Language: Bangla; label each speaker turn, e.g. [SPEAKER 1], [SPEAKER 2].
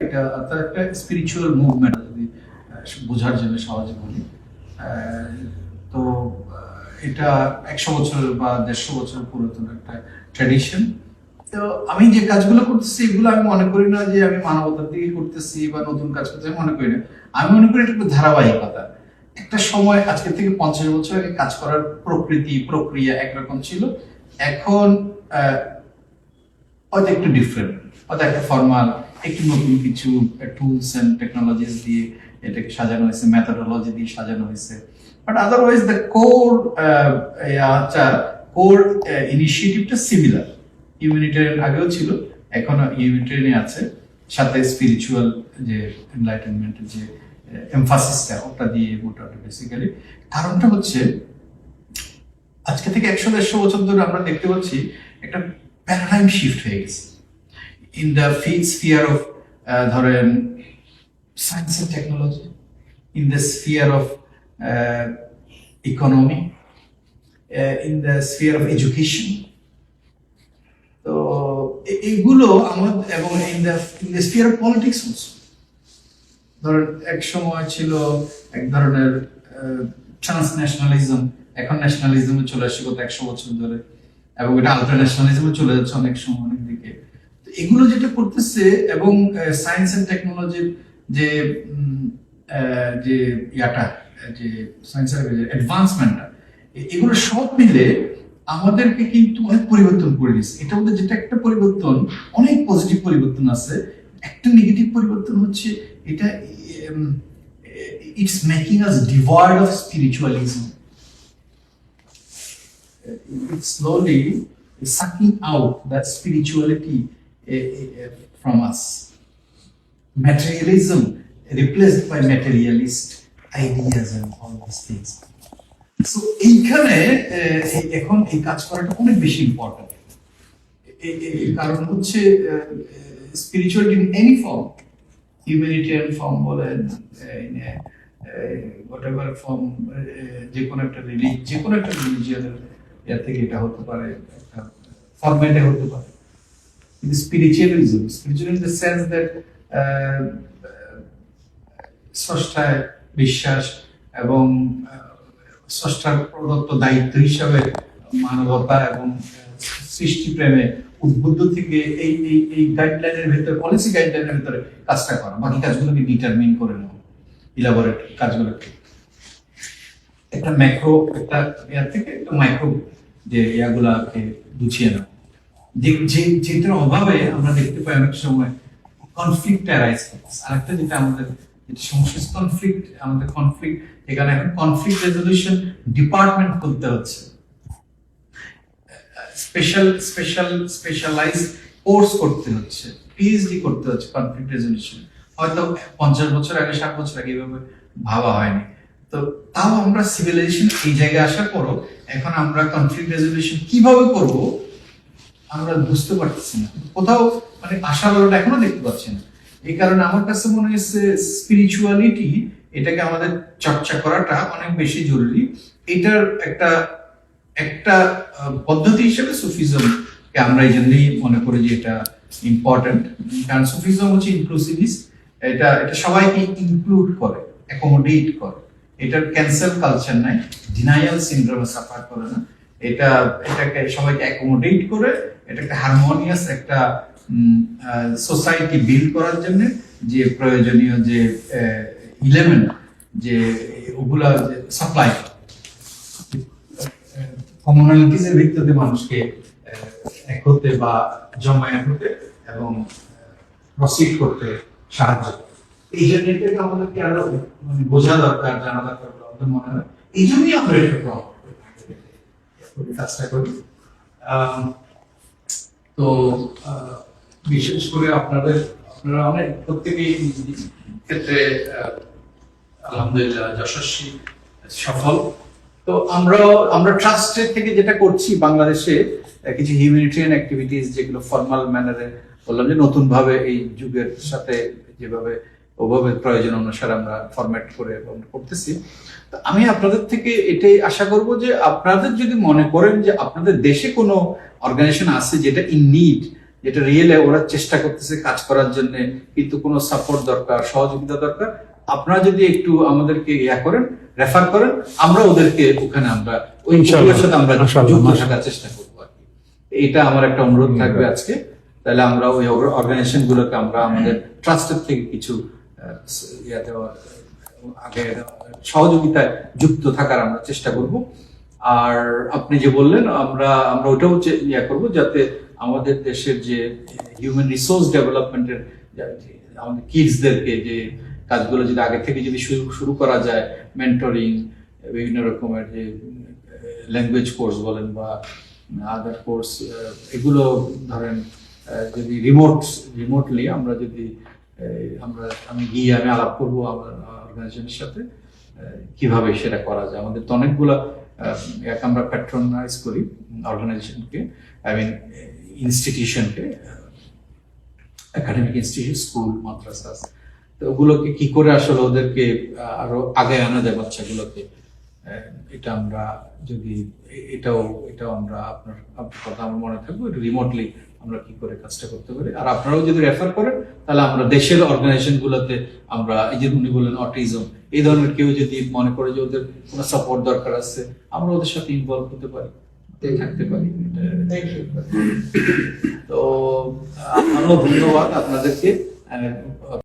[SPEAKER 1] এটা তার একটা স্পিরিচুয়াল মুভমেন্ট যদি বোঝার জন্য সহজে বলি। তো এটা 100 বছর বা 150 বছর পুরাতন একটা ট্র্যাডিশন। তো আমি যে কাজগুলো করতেছি এগুলো আমি মনে করি না যে আমি মানবতার দিকে করতেছি বা নতুন কাজ করতেছি, আমি মনে করি না। আমি মনে করি এটা একটা ধারাবাহিকতা। একটা সময় আজকে থেকে 50 বছর আগে কাজ করার প্রকৃতি প্রক্রিয়া একরকম ছিল, এখন হয়তো একটু ডিফারেন্ট, হয়তো একটা ফর্মাল, একটু নতুন কিছু টুলস এন্ড টেকনোলজিস দিয়ে এটাকে সাজানো হয়েছে, মেথোডোলজি দিয়ে সাজানো হয়েছে। বাট আদারওয়াইজ দ্য কোর ইনিশিয়েটিভটা সিমিলার। হিউম্যানিটেরিয়ান আগেও ছিল, এখনো হিউম্যানিটেরিয়ান আছে, সাথে স্পিরিচুয়াল যে এনলাইটেনমেন্টের যে এমফাসিসটা ওটা দিয়ে ওটা বেসিক্যালি। কারণটা হচ্ছে আজকে থেকে 100-150 বছর ধরে আমরা দেখতে পাচ্ছি একটা প্যারাডাইম শিফট হয়ে গেছে ইন দ্য স্ফিয়ার অফ ধরেন science and technology, in the sphere of economy, in the sphere of education. তো এইগুলো আমাদের, এবং in the sphere of politics also. ধরেন এক সময় ছিল এক ধরনের ট্রান্সন্যাশনালিজম, এখন ন্যাশনালিজমে চলে আসছে গত 100 বছর ধরে, এবং এটা আলট্রা ন্যাশনালিজমে চলে যাচ্ছে অনেক সময় অনেক দিকে। তো এগুলো যেটা করতেছে, এবং সায়েন্স এন্ড টেকনোলজির যে যে ইয়াটা, যে সায়েন্সের অ্যাডভান্সমেন্টটা, এগুলো সব মিলে আমাদেরকে কিন্তু অনেক পরিবর্তন করে দিচ্ছে। এটার মধ্যে যেটা একটা পরিবর্তন, অনেক পজিটিভ পরিবর্তন আছে, একটা নেগেটিভ পরিবর্তন হচ্ছে এটা it's making us devoid of spiritualism. It's slowly sucking out that spirituality from us. Materialism replaced by materialist ideas and all these things. So এইখানে এখন এই কাজ করাটা অনেক বেশি ইম্পর্টেন্ট। কারণ হচ্ছে spirituality in any form, humanitarian form বলেন, whatever ফর্ম, যে কোনো একটা রিলিজিয়নের এর থেকে এটা হতে পারে, একটা ফরম্যাটে হতে পারে। কিন্তু spiritual in the sense that স্রষ্টায় বিশ্বাস এবং স্রষ্টার প্রদত্ত দায়িত্ব হিসাবে মানবতা এবং সৃষ্টি প্রেমে উদ্বুদ্ধ থেকে এই এই এই গাইডলাইনের ভিতরে, পলিসি গাইডলাইনের ভিতরে কাজটা করা, বাকি কাজগুলোকে ডিটারমিন করে নেওয়া, ইলাবোরেট কাজগুলোকে একটা ম্যাক্রো, একটা ইয়ার থেকে একটা মাইক্রো যে ইয়াগুলাকে গুছিয়ে নেওয়া। যেটার অভাবে আমরা দেখতে পাই অনেক সময় কনফ্লিক্ট অ্যারাইজ করছে। আরেকটা যেটা আমাদের যেটা সমস্যা, কনফ্লিক্ট, এখানে এখন কনফ্লিক্ট রেজলিউশন ডিপার্টমেন্ট খুলতে হচ্ছে, স্পেশালাইজ কোর্স করতে হচ্ছে, পিএইচডি করতে হচ্ছে কনফ্লিক্ট রেজলিউশন। হয়তো 50 বছর আগে, 60 বছর আগে এভাবে ভাবা হয়নি। তো তাও আমরা সিভিলাইজেশন এই জায়গায় আসার পরও এখন আমরা কনফ্লিক্ট রেজলিউশন কিভাবে করব আমরা বুঝতে পারতেছি না, কোথাও মানে আশার আলোটা এখনো দেখতে পাচ্ছি না। এই কারণে আমার কাছে মনে হচ্ছে স্পিরিচুয়ালিটি, এটাকে আমাদের চর্চা করাটা অনেক বেশি জরুরি। এটার একটা পদ্ধতি হিসেবে সুফিজমকে আমরা এই জন্যই মনে করি যে এটা ইম্পর্টেন্ট। কারণ সুফিজম হচ্ছে ইনক্লুসিভিস্ট, এটা সবাইকে ইনক্লুড করে, অ্যাকোমোডেট করে। এটার ক্যান্সেল কালচার নাই, ডিনায়াল সিনড্রোমে সাফার করে না। এটাকে সবাইকে অ্যাকোমোডেট করে, এটাকে হারমোনিয়াস একটা সোসাইটি বিল্ড করার জন্য যে প্রয়োজনীয় যে ইলেমেন্ট, যে ওগুলা সাপ্লাই কমিউনিটিজের ভিত্তিতে মানুষকে এক হতে বা জমায়েত হতে এবং প্রসিড করতে সাহায্য। এই জন্য এটাকে আমাদেরকে আরো মানে বোঝা দরকার, জানা দরকার বলে মনে হয়। এই জন্যই আমরা এটা কাজটা করি। তো বিশেষ করে আপনারা অনেক প্রত্যেকেই ক্ষেত্রে আলহামদুলিল্লাহ যশস্বী, সফল। তো আমরা ট্রাস্টের থেকে যেটা করছি বাংলাদেশে কিছু হিউম্যানিটেরিয়ান অ্যাক্টিভিটিস, যেগুলো ফর্মাল ম্যানারে বললাম যে নতুন ভাবে এই যুগের সাথে যেভাবে ওভাবে প্রয়োজন অনুসারে আমরা ফরম্যাট করে করতেছি। তো আমি আপনাদের থেকে এটাই আশা করব যে আপনাদের যদি মনে করেন যে আপনাদের দেশে কোনো অর্গানাইজেশন আছে যেটা ইন নিড যেটা রিয়েলে ওরা চেষ্টা করতেছে কাজ করার জন্য, কিন্তু কোনো সাপোর্ট দরকার, সহযোগিতা দরকার, আপনারা যদি একটু আমাদেরকে করেন, রেফার করেন, আমরা ওদেরকে ওখানে আমরা ওই
[SPEAKER 2] ইনশাআল্লাহ,
[SPEAKER 1] সাথে আমরা
[SPEAKER 2] মাশাআল্লাহ,
[SPEAKER 1] যুক্ত
[SPEAKER 2] মাশাআল্লাহ।
[SPEAKER 1] থাকার চেষ্টা করবো আর কি। এটা আমার একটা অনুরোধ থাকবে আজকে। তাহলে আমরা ওই অর্গানাইজেশন গুলোকে আমরা আমাদের ট্রাস্টের থেকে কিছু আগে সহযোগিতায় যুক্ত থাকার আমরা চেষ্টা করব। আর আপনি যে বললেন, আমরা আমরা ওটাও করব যাতে আমাদের দেশের যে হিউম্যান রিসোর্স ডেভেলপমেন্টের আমাদের কিডসদেরকে যে কাজগুলো যদি আগে থেকে যদি শুরু করা যায়, মেন্টরিং, বিভিন্ন রকমের যে ল্যাঙ্গুয়েজ কোর্স বলেন বা আদার কোর্স, এগুলো ধরেন যদি রিমোটলি আমরা যদি আমি আলাপ করবো আমার অর্গানাইজেশনের সাথে কিভাবে সেটা করা যায়। আমাদের তো অনেকগুলো আমরা প্যাট্রনাইজ করি অর্গানাইজেশনকে, আই মিন ইনস্টিটিউশনকে, একাডেমিক ইনস্টিটিউট, স্কুল, মাদ্রাসা, তো ওগুলোকে কি করে আসলে ওদেরকে আরো আগে আনা যায় বাচ্চাগুলোকে। এটা আমরা যদি এটাও আমরা আপনার কথা আমার মনে থাকবো, রিমোটলি আমরা কি করে কাজটা করতে পারি। আর আপনারাও যদি রেফার করেন তাহলে আমরা দেশের অর্গানাইজেশন গুলোতে আমরা, এই যে উনি বললেন অটিজম, এই ধরনের কেউ যদি মনে করে যে ওদের কোনো সাপোর্ট দরকার আছে, আমরা ওদের সাথে ইনভলভ হতে পারি, থাকতে পারি। তো আরো ধন্যবাদ আপনাদেরকে।